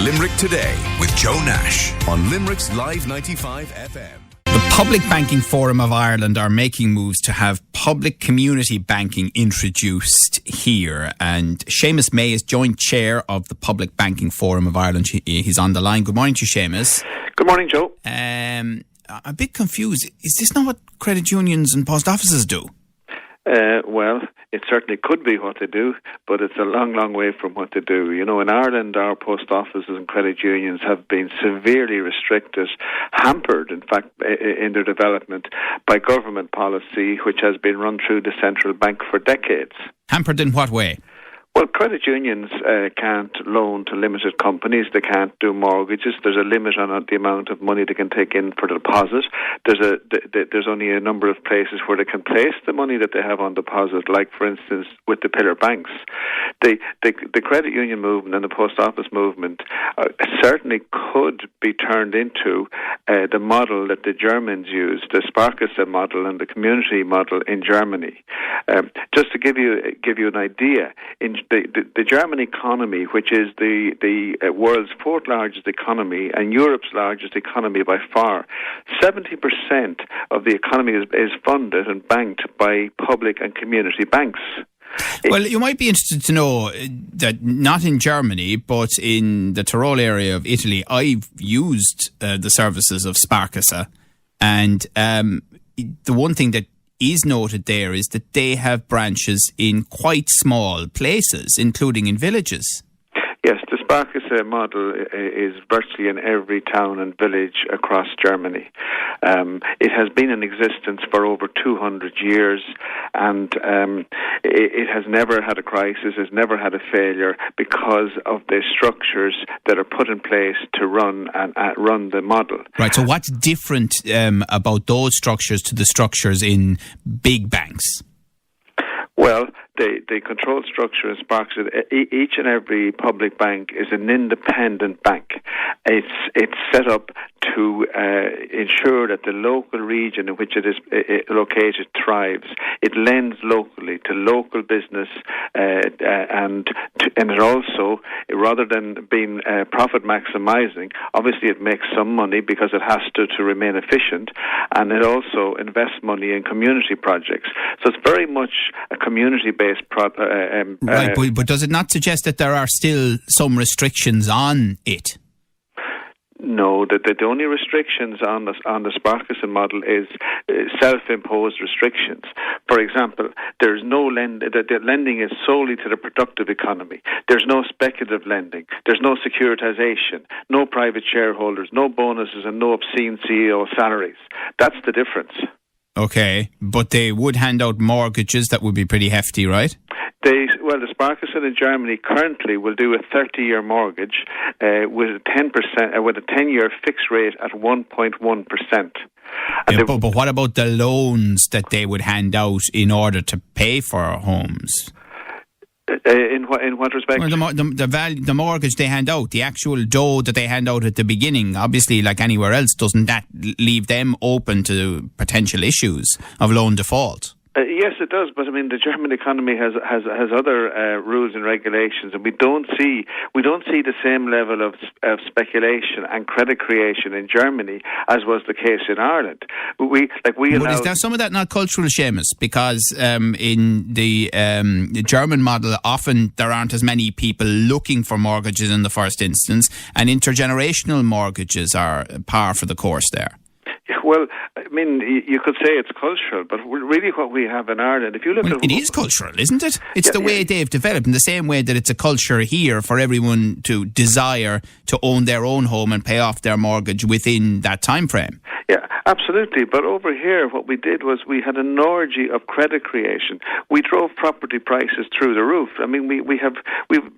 Limerick Today with Joe Nash on Limerick's Live 95 FM. The Public Banking Forum of Ireland are making moves to have public community banking introduced here. And Seamus Maye is joint chair of the Public Banking Forum of Ireland. He's on the line. Good morning to you, Seamus. Good morning, Joe. I'm a bit confused. Is this not what credit unions and post offices do? Well, it certainly could be what they do, but it's a long, long way from what they do. You know, in Ireland, our post offices and credit unions have been severely restricted, hampered, in fact, in their development by government policy, which has been run through the central bank for decades. Hampered in what way? Well, credit unions can't loan to limited companies. They can't do mortgages. There's a limit on the amount of money they can take in for the deposit. There's only a number of places where they can place the money that they have on deposit, like, for instance, with the pillar banks. The credit union movement and the post office movement certainly could be turned into the model that the Germans used, the Sparkasse model and the community model in Germany. Just to give you an idea, in the German economy, which is the world's fourth largest economy and Europe's largest economy by far, 70% of the economy is funded and banked by public and community banks. Well, you might be interested to know that not in Germany, but in the Tyrol area of Italy, I've used the services of Sparkasse, and the one thing that is noted there is that they have branches in quite small places, including in villages. Yes, the Sparkasse model is virtually in every town and village across Germany. It has been in existence for over 200 years, and it has never had a crisis, has never had a failure because of the structures that are put in place to run the model. Right, so what's different about those structures to the structures in big banks? Well, the control structure in Sparkasse, each and every public bank is an independent bank. It's set up to ensure that the local region in which it is located thrives. It lends locally to local business, and it also, rather than being profit maximising, obviously it makes some money because it has to remain efficient, and it also invests money in community projects. So it's very much a community-based right, but does it not suggest that there are still some restrictions on it? No, the only restrictions on the Sparkasse model is self-imposed restrictions. For example, there's no lending. The lending is solely to the productive economy. There's no speculative lending. There's no securitization. No private shareholders. No bonuses, and no obscene CEO salaries. That's the difference. Okay, but they would hand out mortgages that would be pretty hefty, right? The Sparkasse in Germany currently will do a 30-year mortgage with a 10%, with a 10-year fixed rate at 1.1%. Yeah, but what about the loans that they would hand out in order to pay for homes? In what respect? Well, the mortgage they hand out, the actual dough that they hand out at the beginning, obviously, like anywhere else, doesn't that leave them open to potential issues of loan default? Yes, it does. But I mean, the German economy has other rules and regulations, and we don't see the same level of speculation and credit creation in Germany as was the case in Ireland. But is there some of that not cultural, Seamus? Because in the German model, often there aren't as many people looking for mortgages in the first instance, and intergenerational mortgages are par for the course there. Well, I mean, you could say it's cultural, but really what we have in Ireland, if you look at... It is cultural, isn't it? It's the way they've developed, in the same way that it's a culture here for everyone to desire to own their own home and pay off their mortgage within that time frame. Yeah, absolutely. But over here, what we did was we had an orgy of credit creation. We drove property prices through the roof. I mean, we've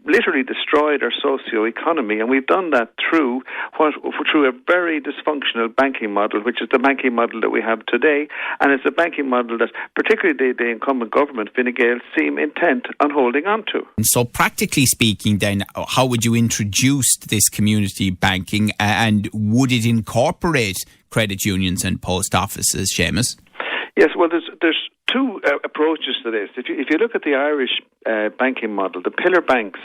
literally destroyed our socio-economy, and we've done that through a very dysfunctional banking model, which is the banking model that we have today, and it's a banking model that particularly the incumbent government, Fine Gael, seem intent on holding on to. And so practically speaking then, how would you introduce this community banking, and would it incorporate credit unions and post offices, Seamus? Yes, well, there's two approaches to this. If you look at the Irish banking model, the pillar banks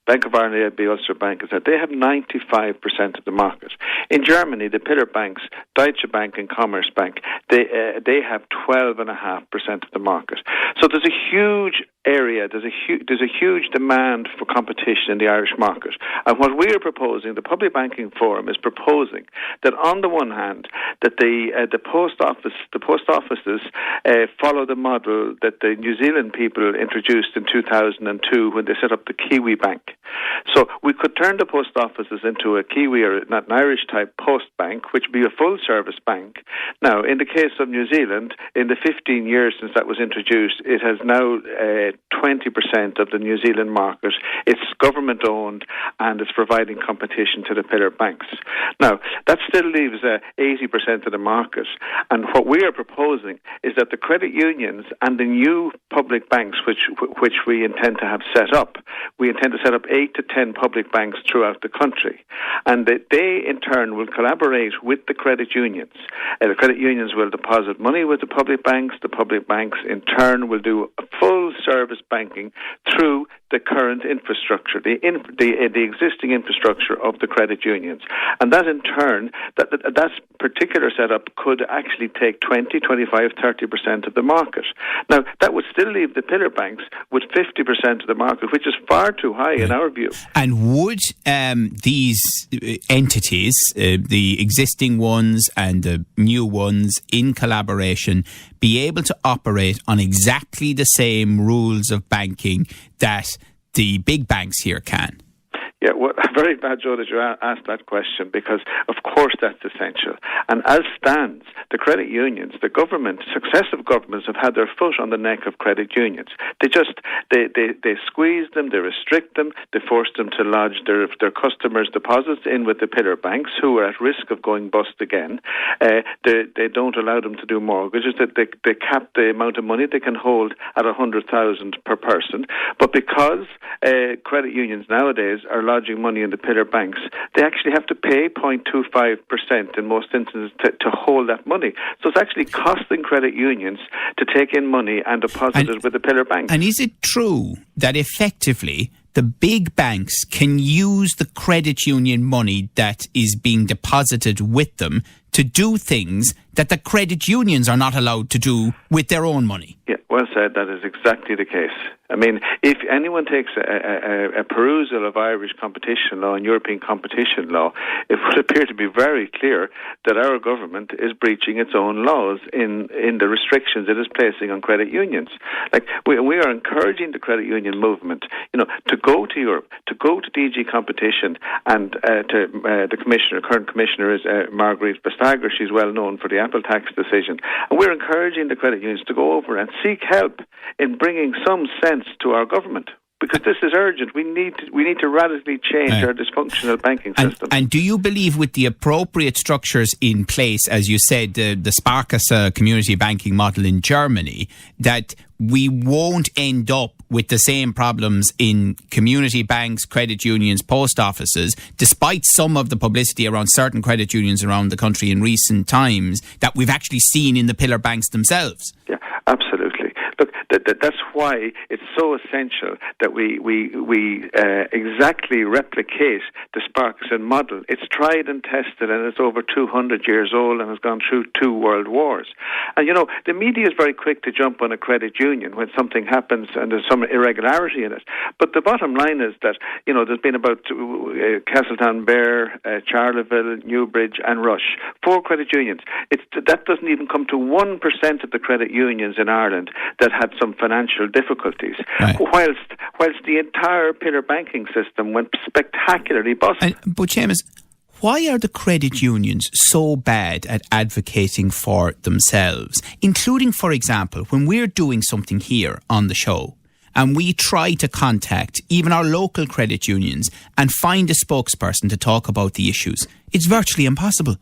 Bank of Ireland, AIB, Ulster Bank, they have 95% of the market. In Germany, the pillar banks, Deutsche Bank and Commerzbank, they have 12.5% of the market. So there's a huge area, there's a huge demand for competition in the Irish market. And what we are proposing, the Public Banking Forum is proposing that on the one hand, that the post offices follow the model that the New Zealand people introduced in 2002 when they set up the Kiwi Bank. So we could turn the post offices into a Kiwi or not an Irish type post bank, which would be a full service bank. Now, in the case of New Zealand, in the 15 years since that was introduced, it has now 20% of the New Zealand market. It's government owned and it's providing competition to the pillar banks. Now, that still leaves 80% of the market. And what we are proposing is that the credit unions and the new public banks, which we intend to have set up, we intend to set up 8 to 10 public banks throughout the country. And that they, in turn, will collaborate with the credit unions. The credit unions will deposit money with the public banks. The public banks, in turn, will do a full service banking through the current infrastructure, the existing infrastructure of the credit unions. And that in turn, that particular setup could actually take 20, 25, 30% of the market. Now, that would still leave the pillar banks with 50% of the market, which is far too high in our view. And would these entities, the existing ones and the new ones in collaboration, be able to operate on exactly the same rules of banking that the big banks here can? Yeah, well, very bad, Joe, that you asked that question, because of course that's essential. And as stands, the credit unions, the government, successive governments have had their foot on the neck of credit unions. They squeeze them, they restrict them, they force them to lodge their customers' deposits in with the pillar banks, who are at risk of going bust again. They don't allow them to do mortgages. They cap the amount of money they can hold at 100,000 per person. But because credit unions nowadays are lodging money in the pillar banks, they actually have to pay 0.25% in most instances to hold that money. So it's actually costing credit unions to take in money and deposit it with the pillar banks. And is it true that effectively the big banks can use the credit union money that is being deposited with them to do things that the credit unions are not allowed to do with their own money? Yeah, well said. That is exactly the case. I mean, if anyone takes a perusal of Irish competition law and European competition law, it would appear to be very clear that our government is breaching its own laws in the restrictions it is placing on credit unions. Like, we are encouraging the credit union movement, to go to Europe, to go to DG competition, and the commissioner, current commissioner is Marguerite Vestager. She's well known for the Apple tax decision. And we're encouraging the credit unions to go over and seek help in bringing some sense to our government, because this is urgent. We need to radically change our dysfunctional banking system. And do you believe, with the appropriate structures in place, as you said, the Sparkasse community banking model in Germany, that we won't end up with the same problems in community banks, credit unions, post offices, despite some of the publicity around certain credit unions around the country in recent times that we've actually seen in the pillar banks themselves? Yeah, absolutely. Look, that's why it's so essential that we exactly replicate the Sparkasse model. It's tried and tested, and it's over 200 years old and has gone through 2 world wars. And the media is very quick to jump on a credit union when something happens and there's some irregularity in it. But the bottom line is that there's been about Castletown, Bear, Charleville, Newbridge, and Rush, 4 credit unions. That doesn't even come to 1% of the credit unions in Ireland that had some financial difficulties, right, whilst the entire pillar banking system went spectacularly bust. But Seamus, why are the credit unions so bad at advocating for themselves? Including, for example, when we're doing something here on the show and we try to contact even our local credit unions and find a spokesperson to talk about the issues, it's virtually impossible.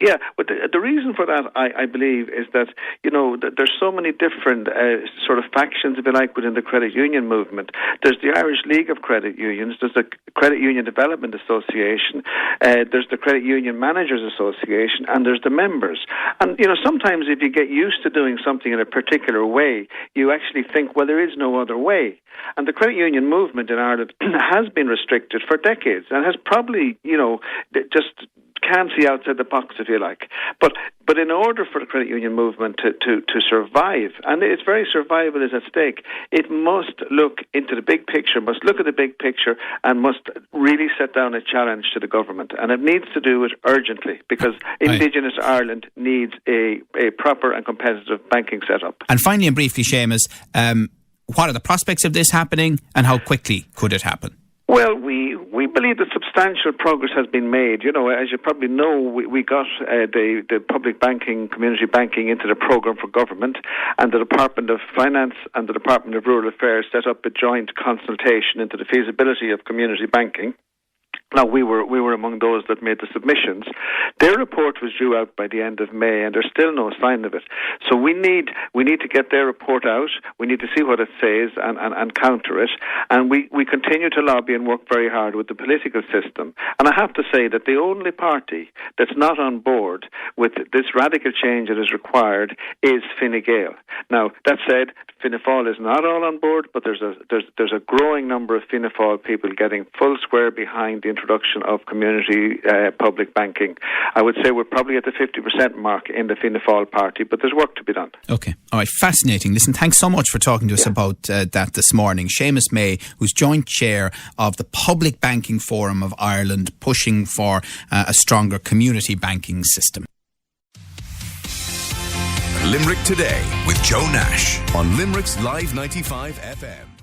Yeah, but the reason for that, I believe, is that, there's so many different sort of factions, if you like, within the credit union movement. There's the Irish League of Credit Unions, there's the Credit Union Development Association, there's the Credit Union Managers Association, and there's the members. And, sometimes if you get used to doing something in a particular way, you actually think, well, there is no other way. And the credit union movement in Ireland has been restricted for decades and has probably, just can't see outside the box, if you like. But in order for the credit union movement to survive, and its very survival is at stake, it must look into the big picture, must look at the big picture, and must really set down a challenge to the government. And it needs to do it urgently, because Indigenous Ireland needs a proper and competitive banking setup. And finally and briefly, Seamus, what are the prospects of this happening, and how quickly could it happen? Well, we believe that substantial progress has been made. As you probably know, we got the public banking, community banking into the programme for government, and the Department of Finance and the Department of Rural Affairs set up a joint consultation into the feasibility of community banking. Now, we were among those that made the submissions. Their report was due out by the end of May, and there's still no sign of it. So we need to get their report out. We need to see what it says and counter it. And we continue to lobby and work very hard with the political system. And I have to say that the only party that's not on board with this radical change that is required is Fine Gael. Now, that said, Fianna Fáil is not all on board, but there's a growing number of Fianna Fáil people getting full square behind the introduction of community public banking. I would say we're probably at the 50% mark in the Fianna Fáil party, but there's work to be done. Okay. All right. Fascinating. Listen, thanks so much for talking to us about that this morning. Seamus Maye, who's joint chair of the Public Banking Forum of Ireland, pushing for a stronger community banking system. Limerick Today with Joe Nash on Limerick's Live 95 FM.